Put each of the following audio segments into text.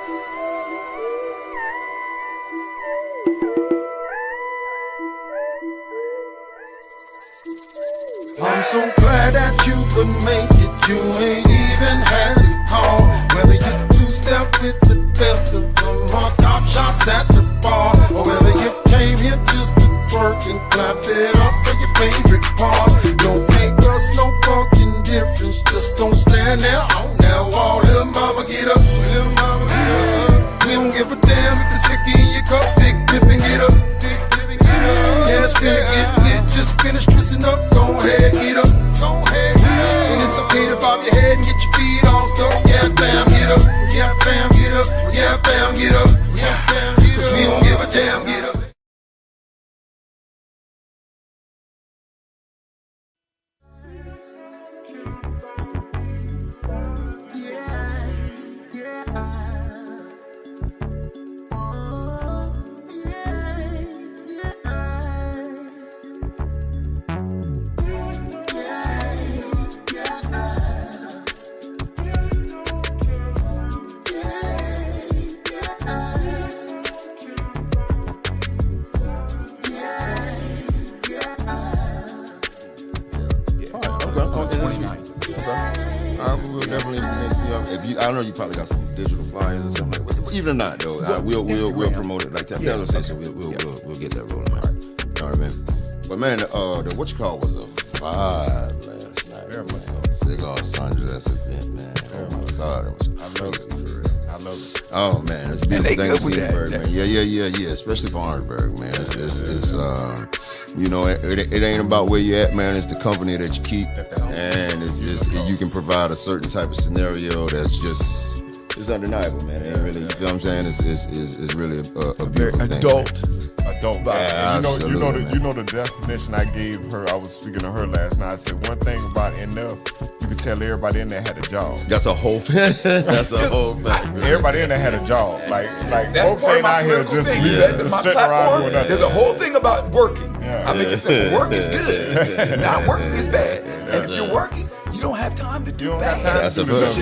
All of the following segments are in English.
I'm so glad that you could make it. You ain't even had to call. Whether you two-step with the best of them or cop shots at the bar, or whether you came here just to twerk and clap it up for your favorite part. Don't make us no fucking difference. Just don't stand there on that wall. Little mama, get up. Little mama, get up. We don't give a damn if it's sticky in your cup. Big dip and get up. Yeah, it's finna get lit. Just finish twisting up. Go ahead, get up. Go ahead, get up. And it's okay to bob your head and get your feet all stuck. Yeah, fam, get up. Yeah, fam, get up. Yeah, fam, get up. Yeah, fam, get up. 'Cause we don't give a damn, get up. I know you probably got some digital flyers or something like that. But even not though, we'll promote it like that. Yeah, that's what I'm saying. So we'll get that rolling, man. You know what I mean? But man, the what you call was a vibe last night. Very much so. Cigar Sundress event, man. Oh my God, it was crazy for real. I love it. Oh man, it's a beautiful thing to see in Orangeburg, man. Yeah. Especially for Orangeburg, man. It's you know, it ain't about where you at, man. It's the company that you keep, and it's you can provide a certain type of scenario that's just it's undeniable, man. It really, you feel what I'm saying? It's really a beautiful thing. Adult vibe. Yeah, you know the definition I gave her. I was speaking to her last night. I said one thing about enough, you could tell everybody in there had a job. That's a whole thing. That's a whole thing. Everybody in there had a job. Like folks ain't out here just sitting around doing nothing. There's a whole thing about working. Yeah. I make it simple. Work is good. Not working is bad. And if you're working, you don't have time to do bad. That's a fact.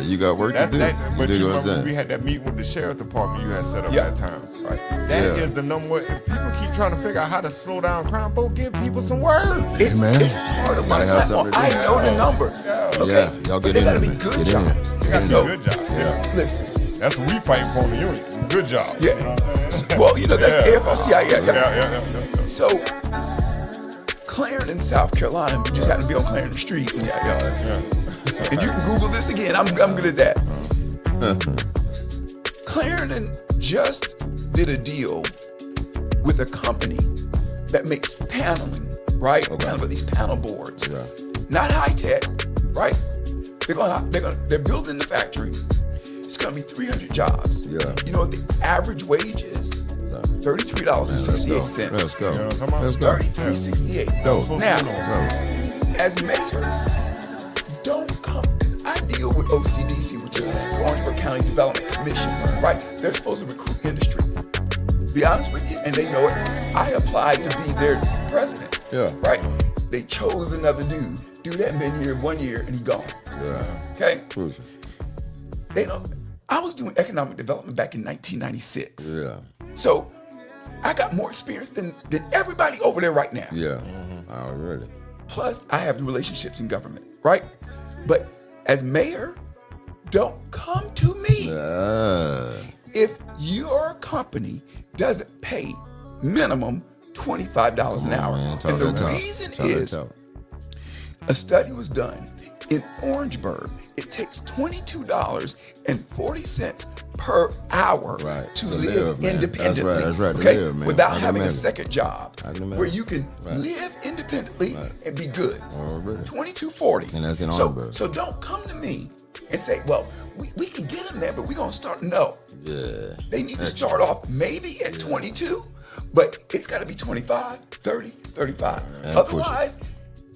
You got work to do. But you remember when we had that meeting with the sheriff department you had set up that time. Right. That is the number one. If people keep trying to figure out how to slow down crime, go give people some words. It's part of my platform. I know the numbers. Okay? Y'all get in. They gotta be good jobs. They got some good jobs. Yeah. Listen. That's what we fighting for in the unit. Good job. Yeah. You know what I'm saying? Well, you know, that's AFL-CIO. Yeah. So, Clarendon, South Carolina, we just happened to be on Clarendon Street. And you can Google this again. I'm good at that. Clarendon just did a deal with a company that makes paneling, right? Kind of these panel boards. Yeah. Not high tech, right? They're building the factory. It's gonna be 300 jobs. Yeah. You know what the average wage is? $33.68. Let's go. $33.68. Now, as mayor, don't come, because I deal with OCDC, which is Orangeburg County Development Commission, right? They're supposed to recruit industry. Be honest with you, and they know it. I applied to be their president, right? They chose another dude. Dude hadn't been here 1 year and he gone. Yeah. Okay? They don't. I was doing economic development back in 1996. Yeah. So I got more experience than everybody over there right now. Yeah. Already. Plus, I have the relationships in government, right? But as mayor, don't come to me if your company doesn't pay minimum $25 an hour. And the reason is a study was done in Orangeburg. It takes $22.40 per hour to live independently. That's right. Okay, live, man. Without having a second job, where you can live independently and be good. $22.40. And that's in Orangeburg. So don't come to me and say, well, we can get them there, but we're gonna start. No. Yeah. They need to start off maybe at 22, but it's got to be 25, 30, 35. Otherwise,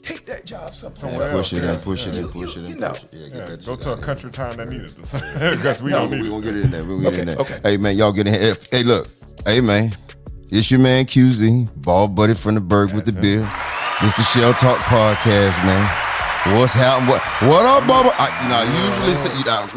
take that job somewhere else. Push it. Go to a country town that needed it. Because we don't need it. We won't get it in there. Okay. Hey, man, y'all get in here. Hey, look. Hey, man. It's your man, QZ, ball buddy from the Berg with the beer. This the ShellTalk Podcast, man. What's happening? What up, Bubba?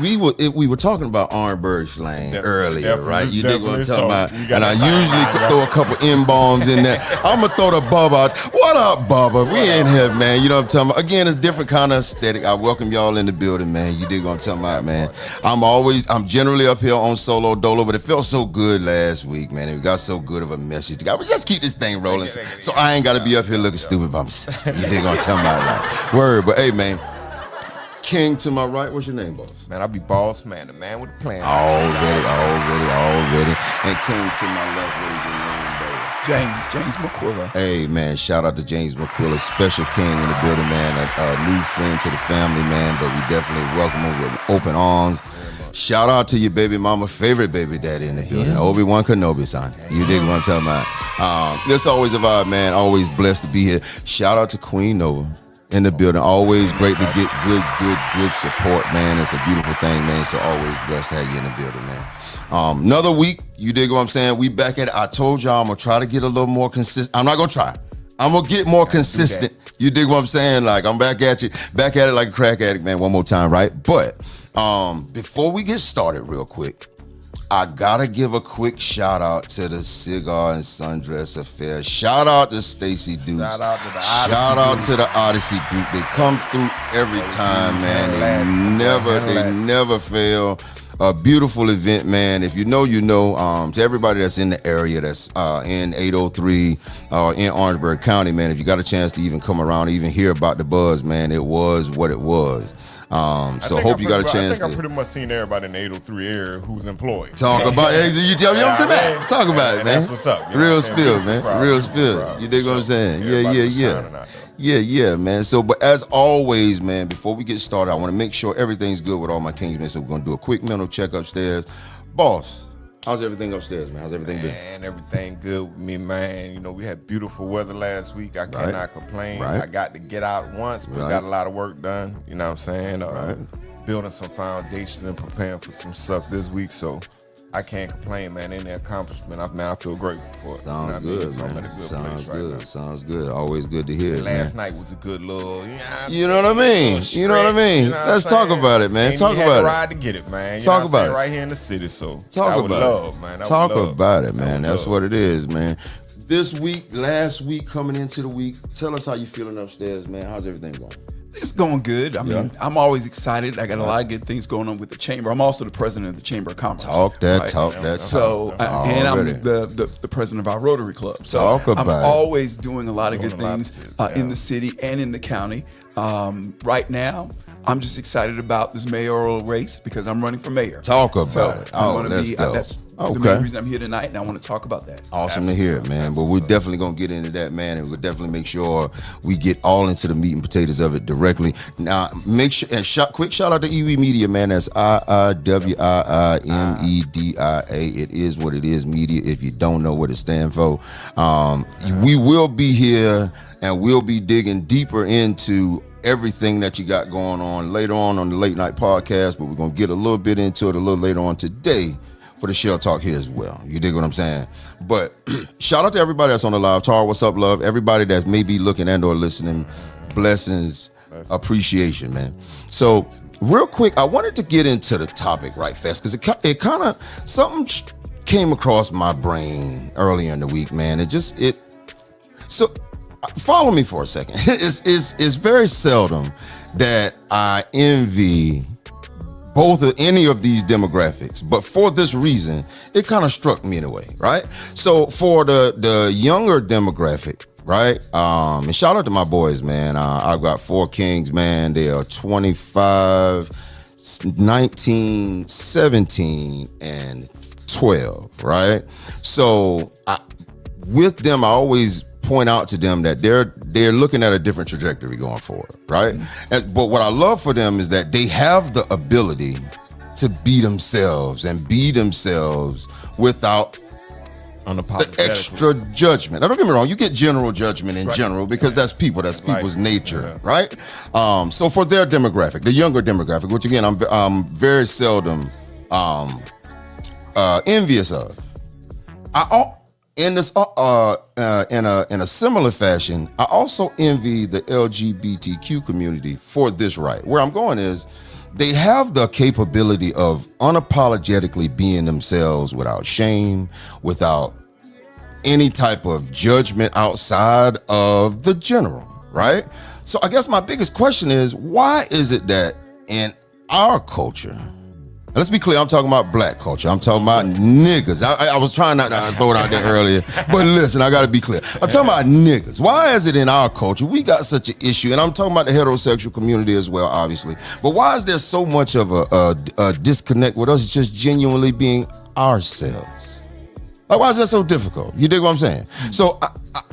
Usually we were talking about Orangeburg slang earlier, right? You dig what I'm talking about? And I usually could throw a couple M-bombs in there. I'm gonna throw the Bubba out. What up, Bubba? We in here, man. You know what I'm talking about? Again, it's different kind of aesthetic. I welcome y'all in the building, man. You dig what I'm talking about, man? I'm generally up here on solo dolo, but it felt so good last week, man. And we got so good of a message. We just keep this thing rolling, so I ain't gotta be up here looking stupid by myself. You dig what I'm talking about? Like, word, but hey, man. King to my right, what's your name, boss? Man, I'll be Boss Man, the man with the plan. Already. And King to my left, what is your name, baby? James McQuilla. Hey, man, shout out to James McQuilla, special king in the building, man. A new friend to the family, man, but we definitely welcome him with open arms. Shout out to your baby mama, favorite baby daddy in the building, Obi-Wan Kenobi, son. You dig what I'm talking about? It's always a vibe, man. Always blessed to be here. Shout out to Queen Nova in the building. Always great to get good support, man. It's a beautiful thing, man. So always blessed to have you in the building, man. Another week, you dig what I'm saying? We back at it. I told y'all I'm gonna try to get a little more consistent. I'm not gonna try. I'm gonna get more consistent. You dig what I'm saying? Like, I'm back at it like a crack addict, man. One more time, right? But before we get started real quick, I gotta give a quick shout out to the Cigar and Sundress Affair. Shout out to Stacy Dukes. Shout out to the Odyssey group. They come through every time, man. They never fail. A beautiful event, man. If you know, you know. To everybody that's in the area, that's in 803 in Orangeburg County, man. If you got a chance to even come around, even hear about the buzz, man, it was what it was. So hope you got a chance. I think I pretty much seen everybody in the 803 area who's employed. Talk about it. You tell me, Talk about it, man. That's what's up. Real spill, man. Real spill. You dig what I'm saying? Yeah, man. So, but as always, man, before we get started, I want to make sure everything's good with all my kings, man. So we're going to do a quick mental check upstairs. Boss, how's everything upstairs, man? How's everything been? Man, everything good with me, man. You know, we had beautiful weather last week. I cannot complain. I got to get out once, but got a lot of work done. You know what I'm saying? Building some foundations and preparing for some stuff this week. So I can't complain, man. Any accomplishment, I feel grateful for it. Sounds good, So I'm man. at a good Sounds place right good. now. Sounds good. Always good to hear it, Last man. night was a good little, You know what I mean? You know what I mean? Let's talk about it, man. Talk about it. Ride to get it, man. Talk about it. Right here in the city, so Talk about love, man. Talk about it, man. That's what it is, man. This week, last week, coming into the week, tell us how you feeling upstairs, man. How's everything going? It's going good. I mean, I'm always excited. I got a lot of good things going on with the chamber. I'm also the president of the Chamber of Commerce. Talk that. So, and I'm the president of our Rotary Club. So I'm always doing a lot of good things in the city and in the county. Right now, I'm just excited about this mayoral race because I'm running for mayor. Talk about it. I'm going to be. Go. That's the main reason I'm here tonight, and I want to talk about that. Awesome to hear it, man. But we're definitely going to get into that, man, and we'll definitely make sure we get all into the meat and potatoes of it directly. Now, make sure, and quick shout out to EW Media, man. That's IIWIIMEDIA. It is what it is, media, if you don't know what it stands for. We will be here, and we'll be digging deeper into everything that you got going on later on the Late Night Podcast, but we're going to get a little bit into it a little later on today for the ShellTalk here as well. You dig what I'm saying? But shout out to everybody that's on the live. Tara, what's up, love? Everybody that's maybe looking and or listening, blessings, appreciation, man. So real quick, I wanted to get into the topic right fast because it kind of, something came across my brain earlier in the week, man. So follow me for a second. It's very seldom that I envy both of any of these demographics, but for this reason, it kind of struck me in a way, right? So for the younger demographic, right? And shout out to my boys, man. I've got 4 kings, man. They are 25, 19, 17, and 12, right? So with them, I always point out to them that they're looking at a different trajectory going forward, right? But what I love for them is that they have the ability to be themselves and be themselves without the extra judgment. Now, don't get me wrong, you get general judgment in general because that's people's nature, right? So for their demographic, the younger demographic, which again I'm very seldom envious of, in this in a similar fashion, I also envy the LGBTQ community for this right. Where I'm going is they have the capability of unapologetically being themselves without shame, without any type of judgment outside of the general, right? So I guess my biggest question is, why is it that in our culture, let's be clear, I'm talking about black culture. I'm talking about niggas. I was trying not to throw it out there earlier, but listen, I got to be clear. I'm talking about niggas. Why is it in our culture we got such an issue? And I'm talking about the heterosexual community as well, obviously. But why is there so much of a disconnect with us just genuinely being ourselves? Like, why is that so difficult? You dig what I'm saying? So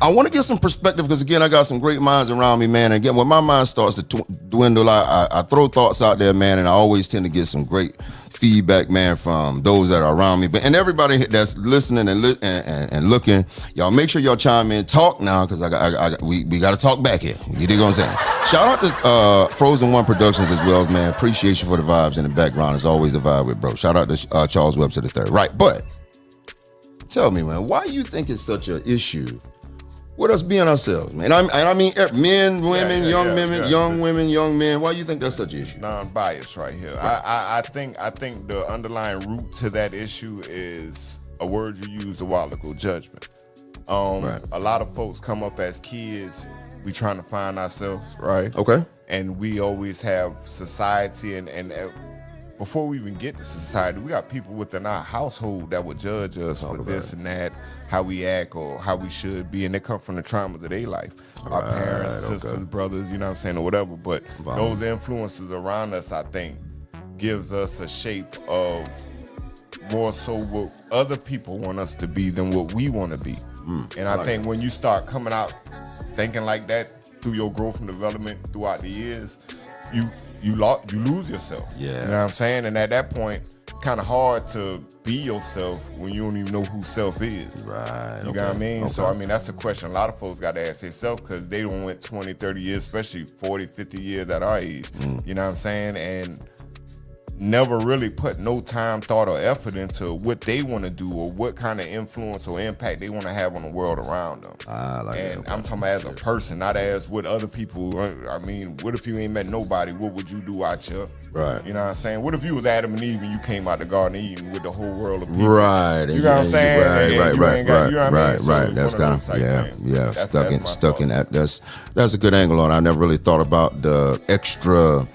I want to get some perspective because, again, I got some great minds around me, man. And again, when my mind starts to dwindle, I throw thoughts out there, man, and I always tend to get some great feedback, man, from those that are around me. And everybody that's listening and looking, y'all make sure y'all chime in. Talk now because we got to talk back here. You dig what I'm saying? Shout out to Frozen One Productions as well, man. Appreciate you for the vibes in the background. It's always a vibe with bro. Shout out to Charles Webster III. Right, but tell me, man, why you think it's such an issue with us being ourselves, man? I mean, men, women, young women, young men. Why you think that's such an issue? Non-biased right here. Right. I think the underlying root to that issue is a word you used a while ago, judgment. Right. A lot of folks come up as kids, we trying to find ourselves, right? Okay. And we always have society and before we even get to society, we got people within our household that would judge us for this and that, how we act or how we should be, and they come from the traumas of their life. Our parents, sisters, brothers, you know what I'm saying, or whatever. But those influences around us, I think, gives us a shape of more so what other people want us to be than what we want to be. And I think when you start coming out thinking like that through your growth and development throughout the years, you lose yourself. Yeah. You know what I'm saying? And at that point, it's kind of hard to be yourself when you don't even know who self is. Right. You know what I mean? Okay. So, I mean, that's a question a lot of folks got to ask themselves because they don't went 20, 30 years, especially 40, 50 years at our age. You know what I'm saying? And never really put no time, thought, or effort into what they want to do or what kind of influence or impact they want to have on the world around them. And I'm talking about as a person, not as what other people. I mean, what if you ain't met nobody? What would you do out here? Right. You know what I'm saying? What if you was Adam and Eve and you came out the Garden of Eden with the whole world of people? Right. You know what I'm saying? Right. That's kind of stuck in that. That's a good angle on it. I never really thought about the extra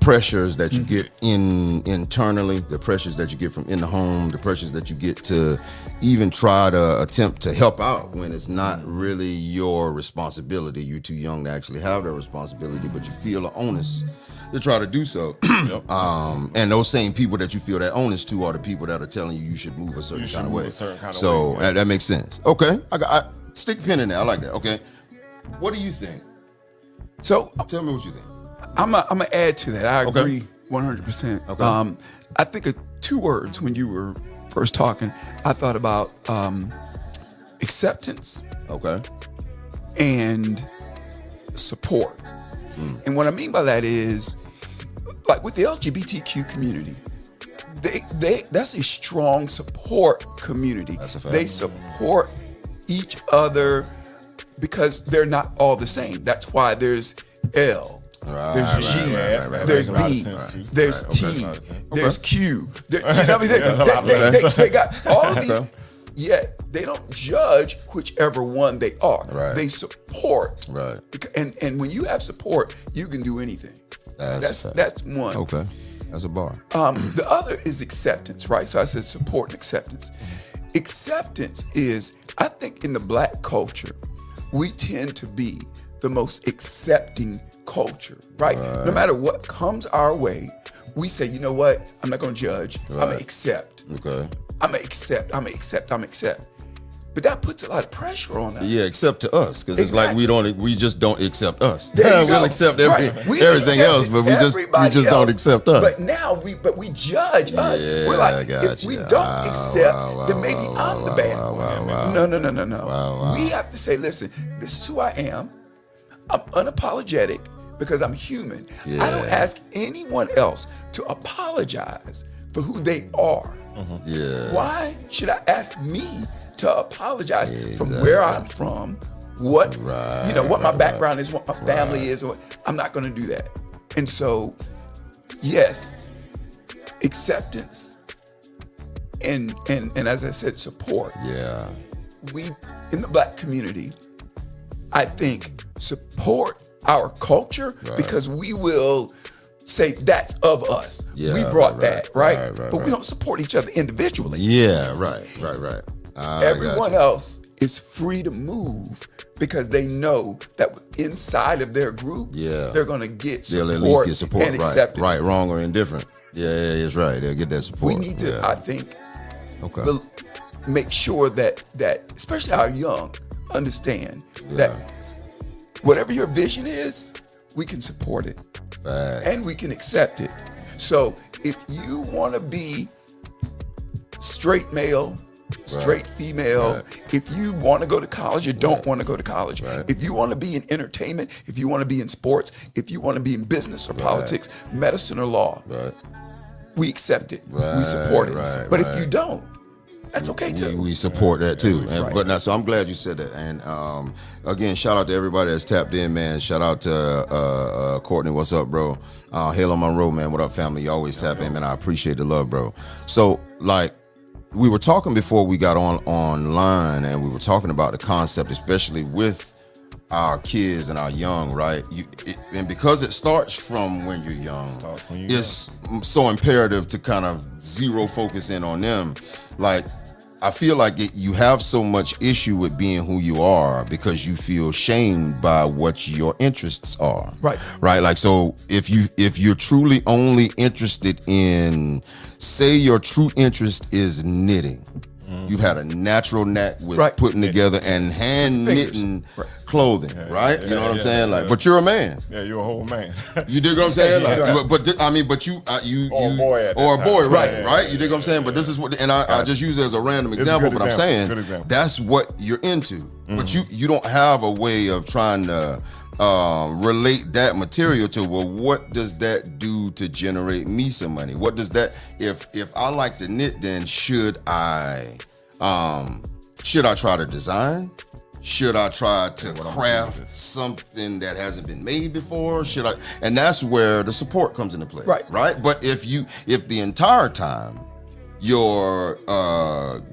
pressures that you get internally, the pressures that you get from in the home, the pressures that you get to even try to attempt to help out when it's not really your responsibility. You're too young to actually have that responsibility, but you feel the onus to try to do so. And those same people that you feel that onus to are the people that are telling you should move a certain kind of way. So that makes sense. Okay, I stick a pin in there. I like that. Okay, what do you think? So tell me what you think. I'm gonna add to that. I agree 100%. Okay. I think of two words when you were first talking. I thought about acceptance. Okay. And support. And what I mean by that is, like with the LGBTQ community, that's a strong support community. That's a fact. They support each other because they're not all the same. That's why there's L. There's G, there's B, there's T, there's Q. You know what I mean? They got all of these, yet they don't judge whichever one they are. They support. And when you have support, you can do anything. That's one. Okay, that's a bar. The other is acceptance, right? So I said support and acceptance. Acceptance is, I think in the black culture, we tend to be the most accepting culture, right? No matter what comes our way, we say, you know what? I'm not going to judge. I'm going to accept. Okay. I'm going to accept. But that puts a lot of pressure on us. Yeah, except to us, because it's like we just don't accept us. We'll accept everything else, but we just don't accept us. But now we judge us. We're like, if we don't accept, then maybe I'm the bad one. No. We have to say, listen, this is who I am. I'm unapologetic because I'm human. I don't ask anyone else to apologize for who they are. Yeah. Why should I ask me to apologize from where I'm from, what what my background is, what my family is? I'm not going to do that. And so, yes, acceptance and as I said, support. Yeah. We in the Black community, I think, support our culture because we will say that's of us. Yeah, we brought that, right? But we don't support each other individually. Yeah, right. Everyone else is free to move because they know that inside of their group, they're going to get support, they'll at least get support and acceptance. Right, wrong, or indifferent. Yeah, it's right. They'll get that support. We need to, I think, make sure that especially our young understand that whatever your vision is, we can support it and we can accept it. So if you want to be straight male, straight female, if you want to go to college or don't want to go to college, if you want to be in entertainment, if you want to be in sports, if you want to be in business or politics, medicine or law, we accept it, we support it. But if you don't, that's okay too. We support that too. So I'm glad you said that. And again, shout out to everybody that's tapped in, man. Shout out to Courtney. What's up, bro? Halo Monroe, man. What up, family? You always tap in, man. I appreciate the love, bro. So, like, we were talking before we got online, and we were talking about the concept, especially with our kids and our young, right? And because it starts from when you're young, it's so imperative to kind of zero focus in on them. Like, I feel like you have so much issue with being who you are because you feel shamed by what your interests are. Right. Like, so if you're truly only interested in, say your true interest is knitting, you've had a natural knack with putting together and hand knitting clothing, right? You know what I'm saying? Like, but you're a man. Yeah, you're a whole man. You dig what I'm saying? Like, but you or a boy, right? You dig what I'm saying? But this is what, and I just use it as a random example, but I'm saying that's what you're into. But you don't have a way of trying to relate that material to, well, what does that do to generate me some money? What does that, if I like to knit, then should I try to design? Should I try to craft something that hasn't been made before? And that's where the support comes into play. Right. But if the entire time your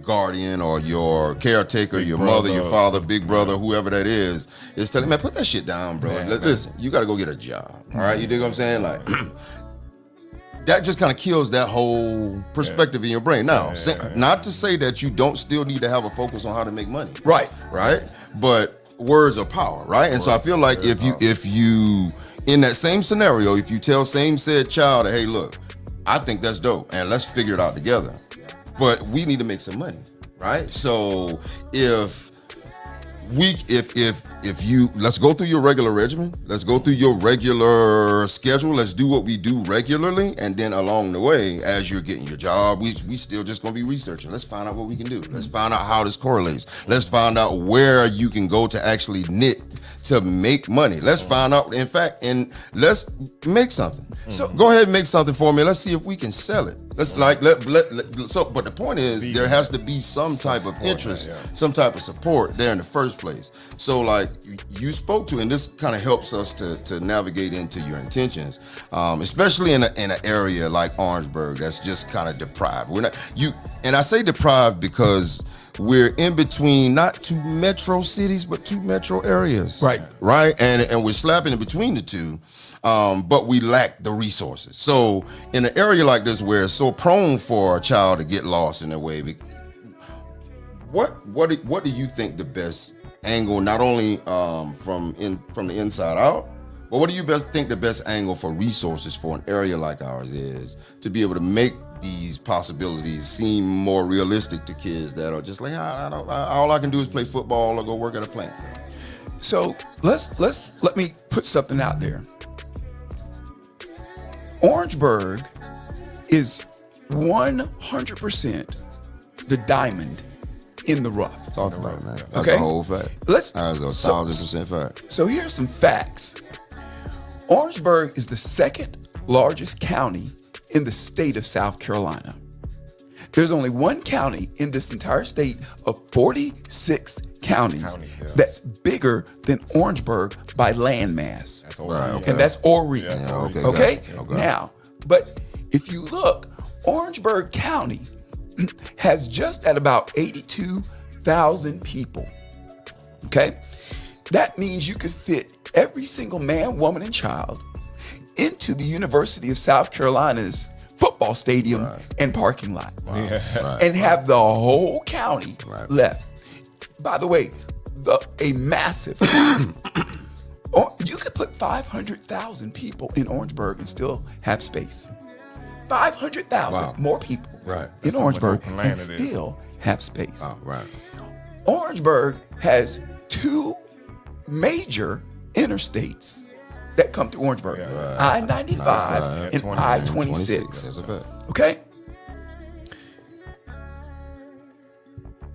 guardian or your caretaker, your mother, your father, big brother, whoever that is telling, man, put that shit down, bro. Listen, you got to go get a job. All right. You dig what I'm saying? Like, that just kind of kills that whole perspective in your brain. Now, not to say that you don't still need to have a focus on how to make money. Right. But words are power, right? And so I feel like if you in that same scenario, if you tell same said child that, hey, look, I think that's dope, and let's figure it out together, but we need to make some money, right? So if you, let's go through your regular regimen, let's go through your regular schedule, let's do what we do regularly, and then along the way, as you're getting your job, we still just gonna be researching. Let's find out what we can do. Let's find out how this correlates. Let's find out where you can go to actually knit to make money. Let's find out, in fact, and let's make something. So go ahead and make something for me. Let's see if we can sell it. Let's but the point is there has to be some type of interest, some type of support there in the first place. So like you spoke to, and this kind of helps us to navigate into your intentions, especially in an area like Orangeburg that's just kind of deprived. And I say deprived because we're in between not two metro cities, but two metro areas. Right. And we're slapping in between the two, but we lack the resources. So in an area like this where it's so prone for a child to get lost in a way, what do you think the best angle, not only from the inside out, but what do you think the best angle for resources for an area like ours is to be able to make these possibilities seem more realistic to kids that are just like, all I can do is play football or go work at a plant? So let me put something out there. Orangeburg is 100% the diamond in the rough. Talk about it, man. That's a whole fact. That's 1,000% fact. So here's some facts. Orangeburg is the second largest county in the state of South Carolina. There's only one county in this entire state of 46 counties that's bigger than Orangeburg by landmass. That's Orange. And that's Orange. Okay? Okay. Now, but if you look, Orangeburg County has just at about 82,000 people. Okay? That means you could fit every single man, woman, and child into the University of South Carolina's football stadium and parking lot and have the whole county left. By the way, a massive, you could put 500,000 people in Orangeburg and still have space. 500,000 more people in Orangeburg and still have space. Orangeburg has 2 major interstates that come through Orangeburg. I-95 and I-26. That's a fact. Okay?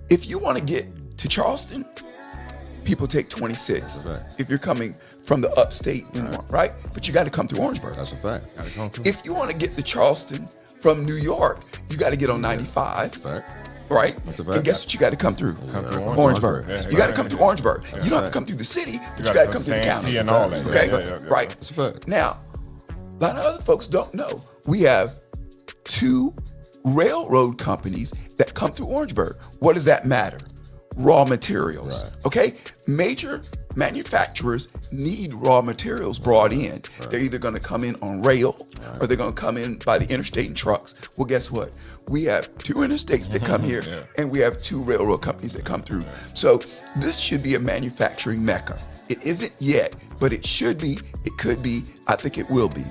If you want to get to Charleston, people take 26. If you're coming from the upstate, right? But you got to come through Orangeburg. That's a fact. If you want to get to Charleston from New York, you got to get on 95. Right? That's a fact. And guess what you got to come through? Orangeburg. You got to come through Orangeburg. You don't have to come through the city, but you got to come through the county. And all that. Okay? Right. That's a fact. Now, a lot of other folks don't know. We have 2 railroad companies that come through Orangeburg. What does that matter? Raw materials. Okay? Major manufacturers need raw materials brought in. They're either going to come in on rail or they're going to come in by the interstate in trucks. Well, guess what? We have 2 interstates that come here and we have 2 railroad companies that come through. So this should be a manufacturing mecca. It isn't yet, but it should be, it could be, I think it will be.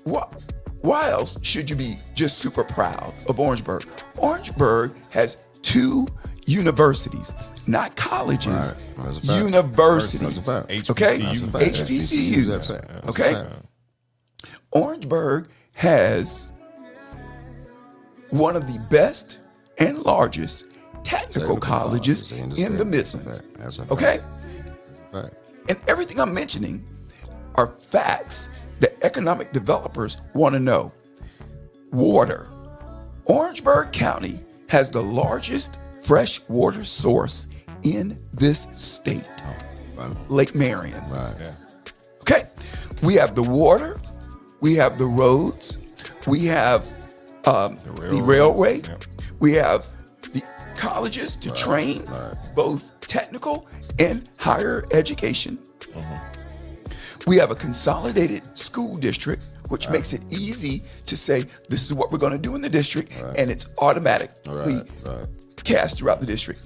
Why else should you be just super proud of Orangeburg? Orangeburg has 2 universities, not colleges, universities. Okay? HBCUs. Okay? Orangeburg has one of the best and largest technical colleges in the Midlands. Okay? And everything I'm mentioning are facts that economic developers want to know. Water. Orangeburg County has the largest fresh water source in this state. Lake Marion. Okay? We have the water, we have the roads, we have the railway, we have the colleges to train both technical and higher education. We have a consolidated school district, which makes it easy to say, this is what we're going to do in the district, and it's automatically cast throughout the district.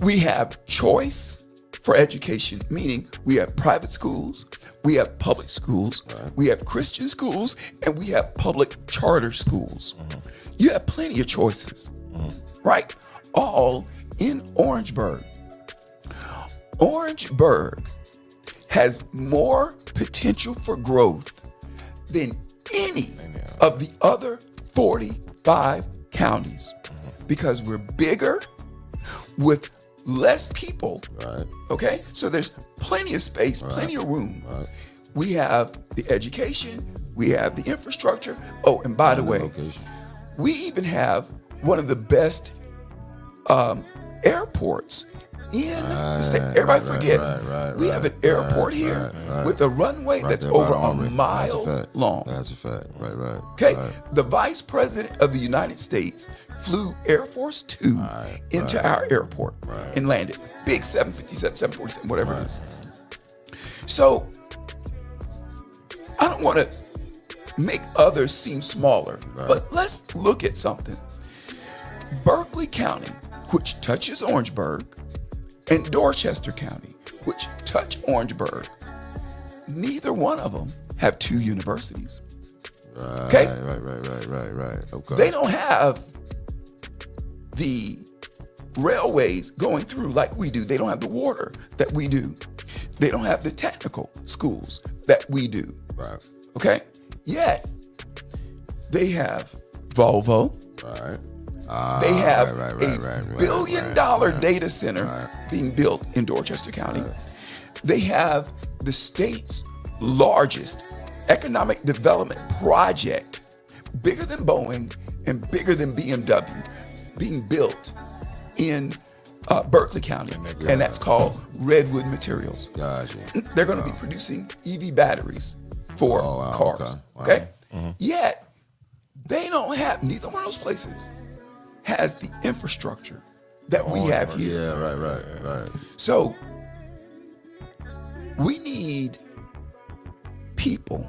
We have choice for education, meaning we have private schools, we have public schools, we have Christian schools, and we have public charter schools. You have plenty of choices, right? All in Orangeburg. Orangeburg has more potential for growth than any of the other 45 counties because we're bigger with less people. Okay? So there's plenty of space, plenty of room. We have the education, we have the infrastructure. Oh, and by the way, we even have one of the best airports in the state. Everybody forgets. We have an airport here with a runway that's over a mile long. That's a fact. Okay. The Vice President of the United States flew Air Force Two into our airport and landed. Big 757, 747, whatever it is. So I don't want to make others seem smaller, but let's look at something. Berkeley County, which touches Orangeburg, and Dorchester County, which touch Orangeburg, neither one of them have 2 universities. Okay? Right. Okay. They don't have the railways going through like we do. They don't have the water that we do. They don't have the technical schools that we do. Okay? Yet, they have Volvo. They have a $1 billion data center being built in Dorchester County. They have the state's largest economic development project bigger than Boeing and bigger than BMW being built in Berkeley County, and that's called Redwood Materials. Gotcha. They're going to be producing EV batteries for cars. Okay. Yet they don't have, neither one of those places has the infrastructure that we have here. Yeah, right. So we need people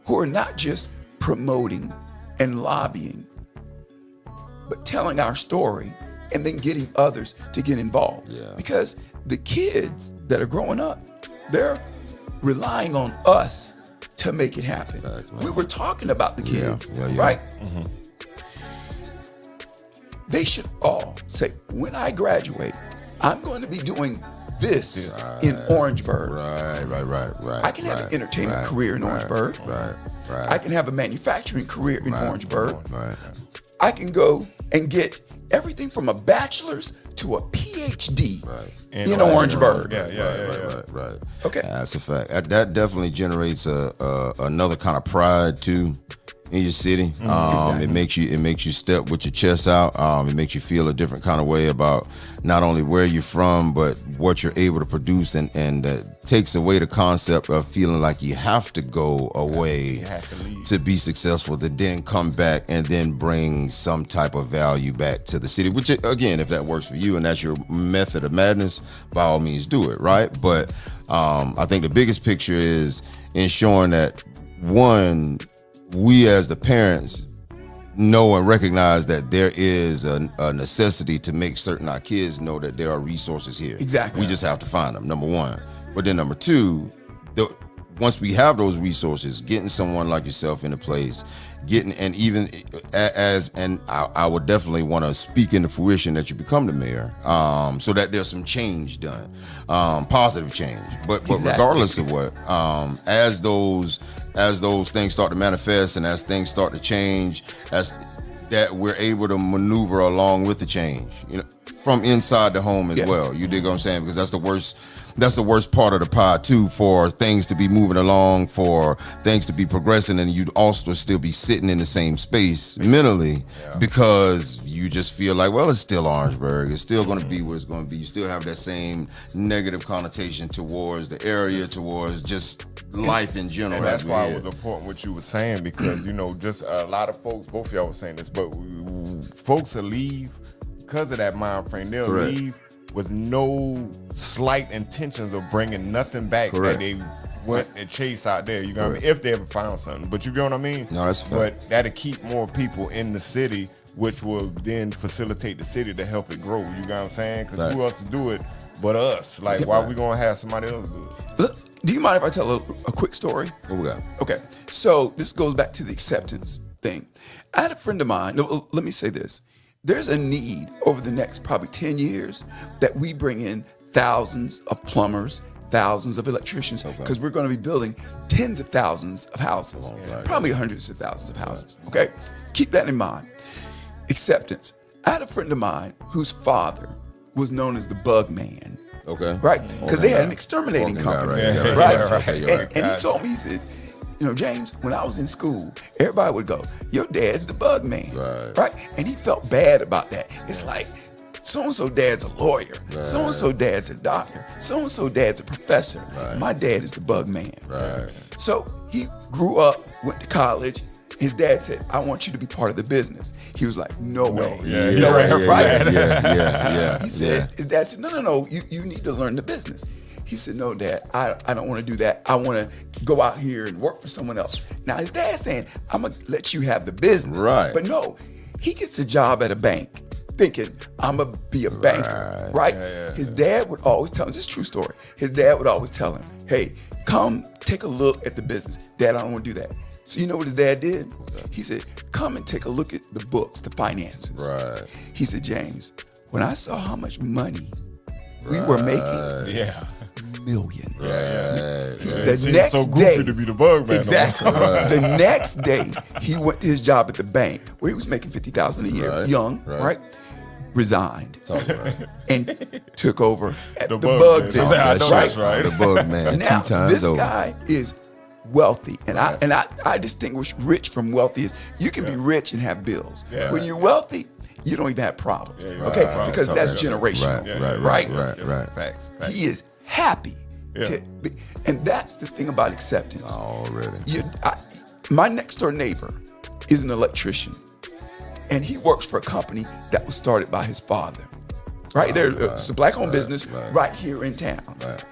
who are not just promoting and lobbying, but telling our story and then getting others to get involved. Yeah. Because the kids that are growing up, they're relying on us to make it happen. Exactly. We were talking about the kids, Yeah. right? They should all say, when I graduate, I'm going to be doing this in Orangeburg. Right. I can have an entertainment career in Orangeburg. Right. I can have a manufacturing career in Orangeburg. Right. I can go and get everything from a bachelor's to a PhD in Orangeburg. Right. Okay. That's a fact. That definitely generates another kind of pride too in your city. Exactly. It makes you step with your chest out. It makes you feel a different kind of way about not only where you're from, but what you're able to produce, and takes away the concept of feeling like you have to go away to be successful, to then come back and then bring some type of value back to the city, which, again, if that works for you and that's your method of madness, by all means do it, right? But I think the biggest picture is ensuring that, one, we as the parents know and recognize that there is a necessity to make certain our kids know that there are resources here. Exactly. We just have to find them, number one. But then number two, once we have those resources, getting someone like yourself into place, I would definitely want to speak into fruition that you become the mayor, so that there's some change done, positive change. But regardless of what, as those things start to manifest and as things start to change, as that we're able to maneuver along with the change, from inside the home as well. You dig what I'm saying? Because that's the worst part of the pie too, for things to be moving along, for things to be progressing, and you'd also still be sitting in the same space mentally because you just feel like, well, it's still Orangeburg. It's still going to be what it's going to be. You still have that same negative connotation towards the area, towards just life in general. And that's why it was important what you were saying, because, just a lot of folks, both of y'all were saying this, but folks will leave because of that mind frame. They'll leave with no slight intentions of bringing nothing back that they went and chased out there. You know what I mean? If they ever found something. But you know what I mean? No, that's fair. But that'll keep more people in the city, which will then facilitate the city to help it grow. You know what I'm saying? Because who else to do it but us? Like, why we going to have somebody else do it? Look, do you mind if I tell a quick story? What we got? Okay. So this goes back to the acceptance thing. I had a friend of mine. Let me say this. There's a need over the next probably 10 years that we bring in thousands of plumbers, thousands of electricians, because we're going to be building tens of thousands of houses, probably hundreds of thousands of houses. Okay? Keep that in mind. Acceptance. I had a friend of mine whose father was known as the Bug Man. Okay. Right? Because they had an exterminating company. Right? And he told me, he said, James, when I was in school, everybody would go, your dad's the Bug Man. Right? And he felt bad about that. It's like, so-and-so dad's a lawyer. So-and-so dad's a doctor. So-and-so dad's a professor. My dad is the Bug Man. So he grew up, went to college. His dad said, I want you to be part of the business. He was like, no way. No way. He said, his dad said, no, you need to learn the business. He said, no, Dad, I don't want to do that. I want to go out here and work for someone else. Now, his dad's saying, I'm going to let you have the business. But no, he gets a job at a bank thinking, I'm going to be a banker, right? His dad would always tell him, this is a true story. His dad would always tell him, hey, come take a look at the business. Dad, I don't want to do that. So you know what his dad did? He said, come and take a look at the books, the finances. He said, James, when I saw how much money we were making, millions. The next so goofy day, to be the Bug Man. Exactly. The next day, he went to his job at the bank where he was making $50,000 a year, young, right? Resigned and took over at the Bug Man. That's right. The Bug Man. Now, 2 times this over. guy is wealthy. And I distinguish rich from wealthy. Is you can be rich and have bills. Yeah. When you're wealthy, you don't even have problems. Because that's generational. Right. Facts. He is happy to be, and that's the thing about acceptance. Already. My next door neighbor is an electrician, and he works for a company that was started by his father. It's a black-owned business right here in town. Right.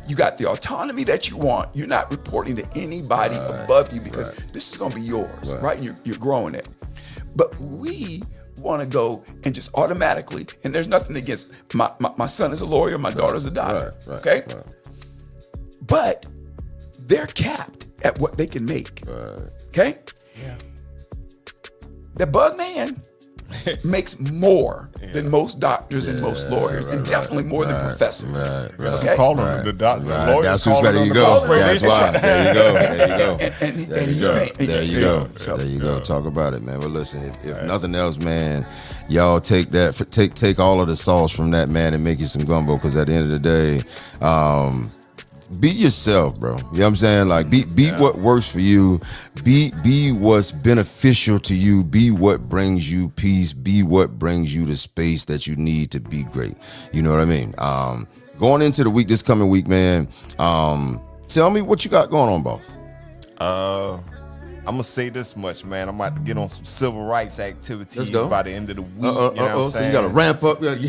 You got the autonomy that you want. You're not reporting to anybody above you because this is going to be yours, right? And you're growing it. But we want to go and just automatically, and there's nothing against my son is a lawyer, my daughter's a doctor, okay? Right. But they're capped at what they can make, okay? Yeah. The bug man makes more than most doctors and most lawyers, and definitely more than professors. Okay? Call them the doctor, lawyers. That's who's got to go. That's why. There you go. There you go. There you go. Talk about it, man. But listen, if nothing else, man, y'all take all of the sauce from that, man, and make you some gumbo. Because at the end of the day, be yourself, bro. You know what I'm saying? Like, be what works for you. Be what's beneficial to you. Be what brings you peace. Be what brings you the space that you need to be great. You know what I mean? Going into the week, this coming week, man, tell me what you got going on, boss. I'm going to say this much, man. I'm about to get on some civil rights activities by the end of the week. You know what I'm saying? So you got to ramp up. You got to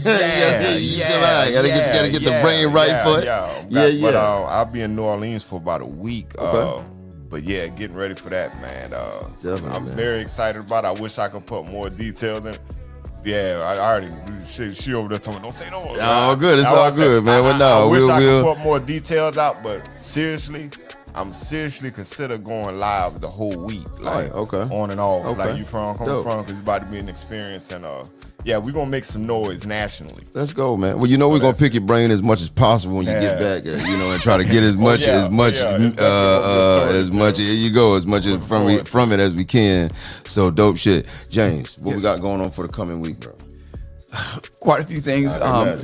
get the brain right for it. But I'll be in New Orleans for about a week. But yeah, getting ready for that, man. I'm very excited about it. I wish I could put more detail in. Yeah, I already. She over there telling me, don't say no. All good. It's all good, man. I wish I could put more details out, but seriously, I'm seriously consider going live the whole week, like on and off, like you coming from, because it's about to be an experience, and we're gonna make some noise nationally. Let's go, man. Well, we're gonna pick your brain as much as possible when you get back, and try to get as much as from it as we can. So dope shit, James. What we got going on for the coming week, bro? Quite a few things. I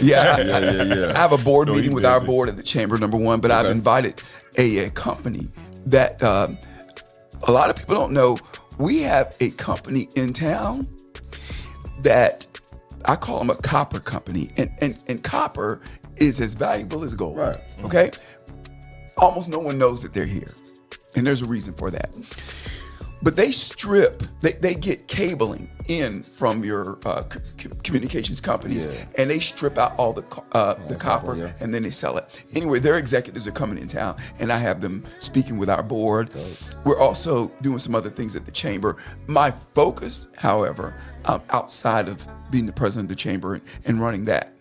have a board meeting with our board at the chamber, number one, but I've invited a company that a lot of people don't know. We have a company in town that I call them a copper company, and copper is as valuable as gold. Right. Okay? Almost no one knows that they're here, and there's a reason for that. But they strip, they get cabling in from your communications companies, and they strip out all the copper, and then they sell it. Anyway, their executives are coming in town, and I have them speaking with our board. We're also doing some other things at the chamber. My focus, however, outside of being the president of the chamber and running that,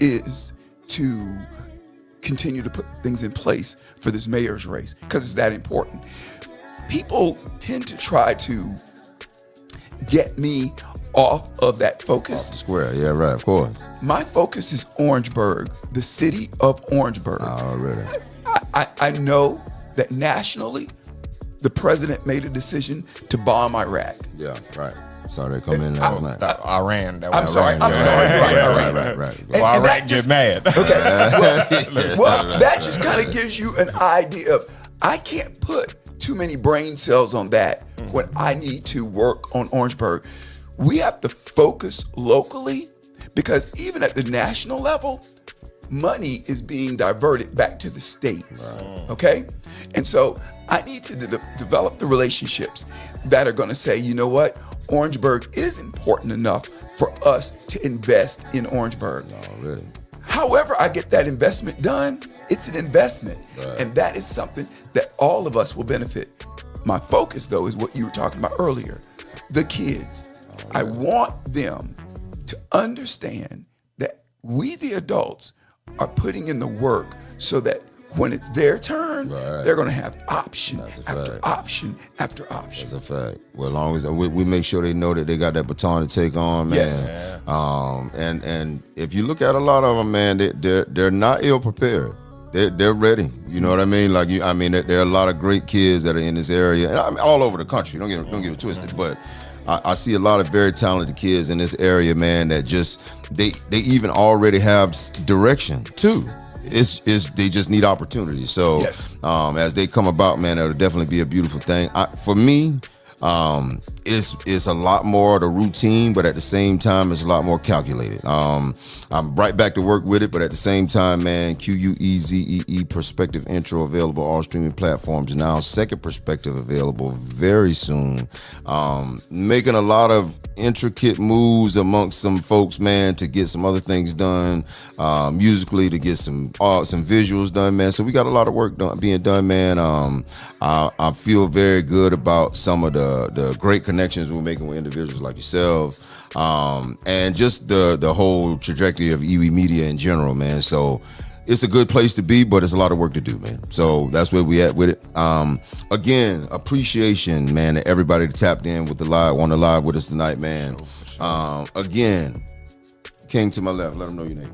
is to continue to put things in place for this mayor's race, because it's that important. People tend to try to get me off of that focus. Off the square, yeah, right, of course. My focus is Orangeburg, the city of Orangeburg. Already. I know that nationally, the president made a decision to bomb Iraq. Yeah, right. Saw they come in last night. Iran. I'm sorry. Right. Well, Iraq get mad. Okay. Well, that just kind of gives you an idea of, I can't put too many brain cells on that when I need to work on Orangeburg. We have to focus locally, because even at the national level, money is being diverted back to the states, okay? And so I need to develop the relationships that are gonna say, you know what, Orangeburg is important enough for us to invest in Orangeburg. Really? However I get that investment done, it's an investment. And that is something that all of us will benefit. My focus, though, is what you were talking about earlier, the kids. I want them to understand that we, the adults, are putting in the work so that when it's their turn, they're going to have option after option after option. That's a fact. Well, as long as we make sure they know that they got that baton to take on, man. Yes. And if you look at a lot of them, man, they're not ill prepared. They're ready. You know what I mean? Like there are a lot of great kids that are in this area, and all over the country. Don't get it twisted, but I see a lot of very talented kids in this area, man. That just they even already have direction too. they just need opportunities. So yes. As they come about, man, it'll definitely be a beautiful thing. For me, it's a lot more the routine, but at the same time, it's a lot more calculated. I'm right back to work with it, but at the same time, man, QUEZEE Perspective intro available all streaming platforms now. Second Perspective available very soon. Making a lot of intricate moves amongst some folks, man, to get some other things done musically, to get some visuals done, man. So we got a lot of work being done, man. I feel very good about some of the great connections we're making with individuals like yourselves, and just the whole trajectory of EWE Media in general, man. So it's a good place to be, but it's a lot of work to do, man. So that's where we at with it. Again, appreciation, man, to everybody that tapped in with on the live with us tonight, man. Again, King to my left, let them know your name.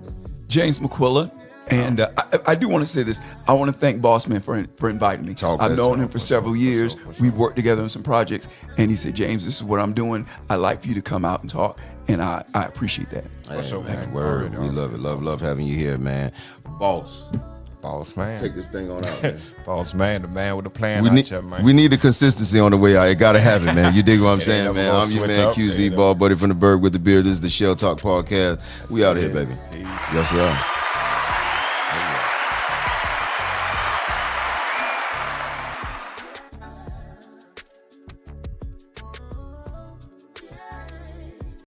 James McQuilla. And I do want to say this. I want to thank Bossman for inviting me. I've known him for several years. We've worked together on some projects. And he said, James, this is what I'm doing. I'd like for you to come out and talk. And I appreciate that. Hey, man, word. We love it. Love having you here, man. Boss man. Take this thing on out, man. Boss man, the man with the plan man. We need the consistency on the way out. It got to happen, man. You dig what I'm saying, man? I'm your man, QZ, Ball Buddy from the Berg with the Beard. This is the ShellTalk Podcast. We out here, baby. Peace. Yes, sir.